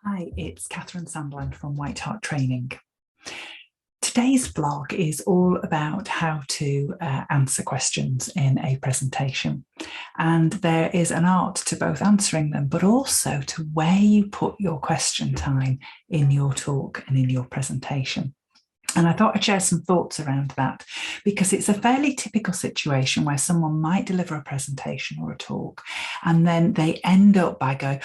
Hi, it's Catherine Sandland from White Hart Training. Today's vlog is all about how to answer questions in a presentation. And there is an art to both answering them, but also to where you put your question time in your talk and in your presentation. And I thought I'd share some thoughts around that because it's a fairly typical situation where someone might deliver a presentation or a talk and then they end up by going,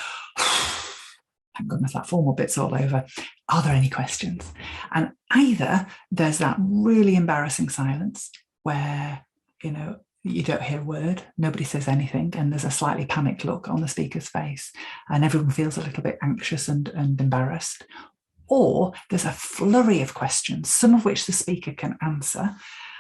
thank goodness that formal bit's all over. Are there any questions? And either there's that really embarrassing silence where, you don't hear a word, nobody says anything, and there's a slightly panicked look on the speaker's face, and everyone feels a little bit anxious and embarrassed. Or there's a flurry of questions, some of which the speaker can answer,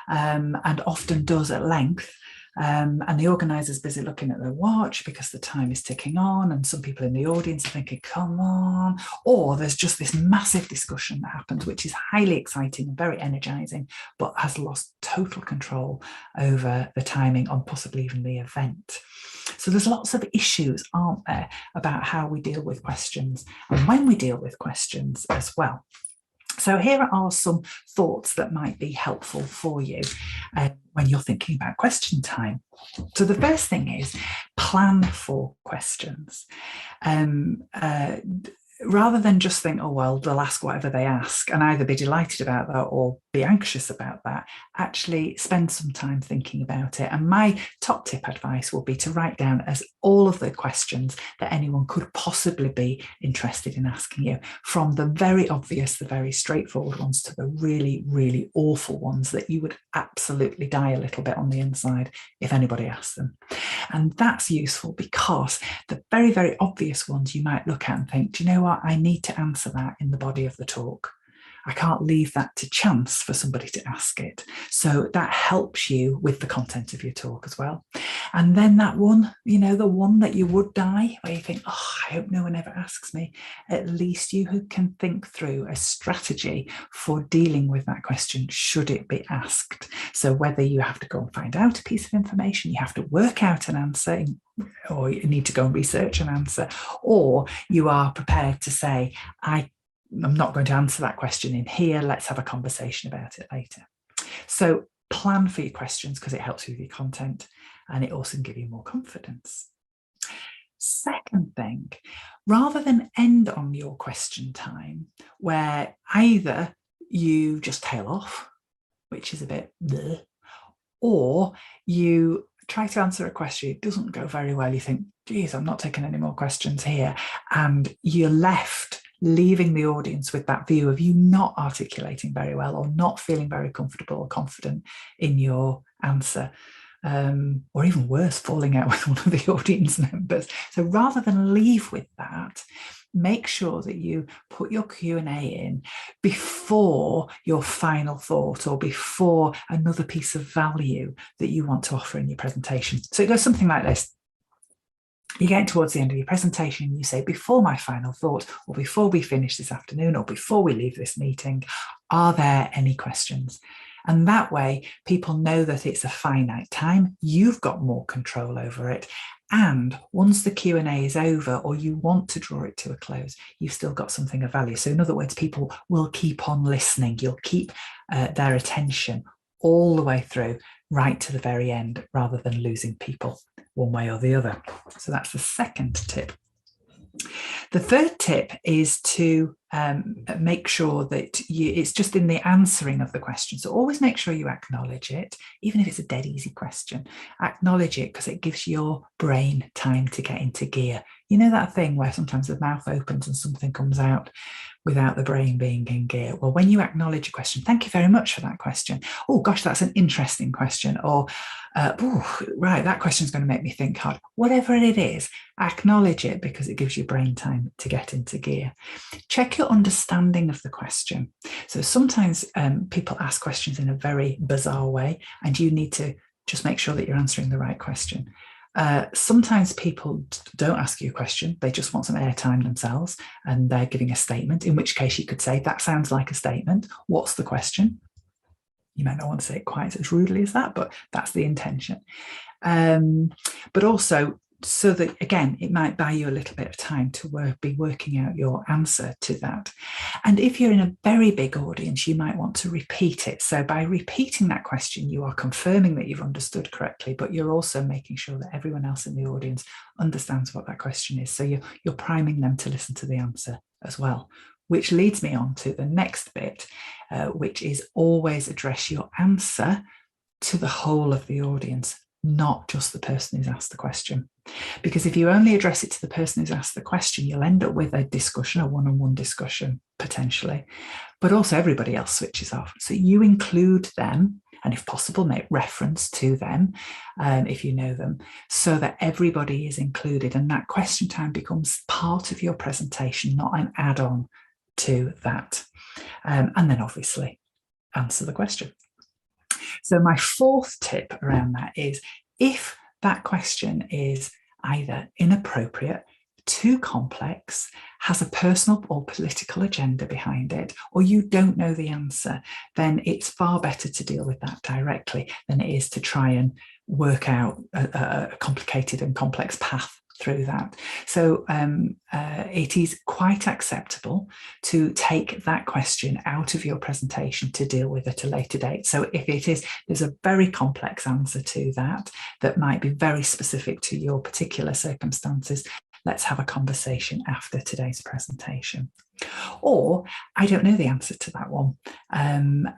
and often does at length. And the organiser's busy looking at their watch because the time is ticking on, and some people in the audience are thinking, come on. Or there's just this massive discussion that happens, which is highly exciting and very energising, but has lost total control over the timing on possibly even the event. So there's lots of issues, aren't there, about how we deal with questions and when we deal with questions as well. So here are some thoughts that might be helpful for you when you're thinking about question time. So the first thing is plan for questions. Rather than just think, oh, well, they'll ask whatever they ask and either be delighted about that or be anxious about that, actually spend some time thinking about it. And my top tip advice will be to write down as all of the questions that anyone could possibly be interested in asking you, from the very obvious, the very straightforward ones to the really, really awful ones that you would absolutely die a little bit on the inside if anybody asked them. And that's useful because the very, very obvious ones you might look at and think, do you know what? I need to answer that in the body of the talk. I can't leave that to chance for somebody to ask it. So that helps you with the content of your talk as well. And then that one, the one that you would die, where you think, oh, I hope no one ever asks me, at least you can think through a strategy for dealing with that question should it be asked. So whether you have to go and find out a piece of information, you have to work out an answer, or you need to go and research an answer, or you are prepared to say, I'm not going to answer that question in here. Let's have a conversation about it later. So plan for your questions because it helps you with your content and it also can give you more confidence. Second thing, rather than end on your question time where either you just tail off, which is a bit bleh, or you try to answer a question, it doesn't go very well, you think, geez, I'm not taking any more questions here, and you're left leaving the audience with that view of you not articulating very well or not feeling very comfortable or confident in your answer, or even worse, falling out with one of the audience members. So rather than leave with that, make sure that you put your Q&A in before your final thought or before another piece of value that you want to offer in your presentation. So it goes something like this. You get towards the end of your presentation and you say, before my final thought, or before we finish this afternoon, or before we leave this meeting, are there any questions? And that way people know that it's a finite time, you've got more control over it, and once the Q&A is over or you want to draw it to a close, you've still got something of value. So in other words, people will keep on listening, you'll keep their attention all the way through, right to the very end, rather than losing people one way or the other. So that's the second tip. The third tip is to make sure that it's just in the answering of the question. So always make sure you acknowledge it, even if it's a dead easy question. Acknowledge it because it gives your brain time to get into gear. You know that thing where sometimes the mouth opens and something comes out without the brain being in gear? Well, when you acknowledge a question, thank you very much for that question. Oh gosh, that's an interesting question. Or, right, that question's going to make me think hard. Whatever it is, acknowledge it because it gives your brain time to get into gear. Check your understanding of the question. So sometimes people ask questions in a very bizarre way, and you need to just make sure that you're answering the right question. Sometimes people don't ask you a question, they just want some airtime themselves and they're giving a statement, in which case you could say, that sounds like a statement. What's the question? You might not want to say it quite as rudely as that, but that's the intention. But also so that, again, it might buy you a little bit of time to be working out your answer to that. And if you're in a very big audience, you might want to repeat it. So by repeating that question, you are confirming that you've understood correctly, but you're also making sure that everyone else in the audience understands what that question is. So you're priming them to listen to the answer as well, which leads me on to the next bit, which is always address your answer to the whole of the audience, not just the person who's asked the question. Because if you only address it to the person who's asked the question, you'll end up with a discussion, a one-on-one discussion, potentially, but also everybody else switches off. So you include them, and if possible, make reference to them if you know them, so that everybody is included. And that question time becomes part of your presentation, not an add-on to that. And then obviously answer the question. So my fourth tip around that is, if that question is either inappropriate, too complex, has a personal or political agenda behind it, or you don't know the answer, then it's far better to deal with that directly than it is to try and work out a complicated and complex path through that. So it is quite acceptable to take that question out of your presentation to deal with at a later date. So if there's a very complex answer to that might be very specific to your particular circumstances, let's have a conversation after today's presentation. Or, I don't know the answer to that one, and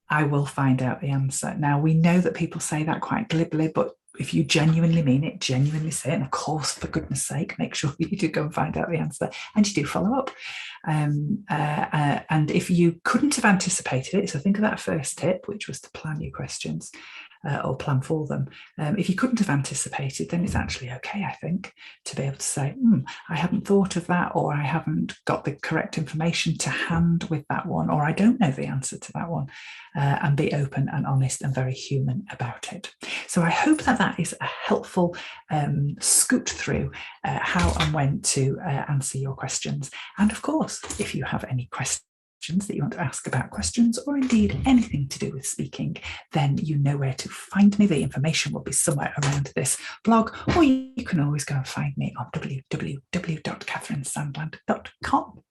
I will find out the answer. Now, we know that people say that quite glibly, but if you genuinely mean it, genuinely say it, and of course, for goodness sake, make sure you do go and find out the answer, and you do follow up. And if you couldn't have anticipated it, so think of that first tip, which was to plan your questions or plan for them. If you couldn't have anticipated, then it's actually okay, I think, to be able to say, I hadn't thought of that, or I haven't got the correct information to hand with that one, or I don't know the answer to that one, and be open and honest and very human about it. So I hope that is a helpful scoot through how and when to answer your questions. And of course, if you have any questions that you want to ask about questions, or indeed anything to do with speaking, then you know where to find me. The information will be somewhere around this blog, or you can always go and find me on www.catherinesandland.com.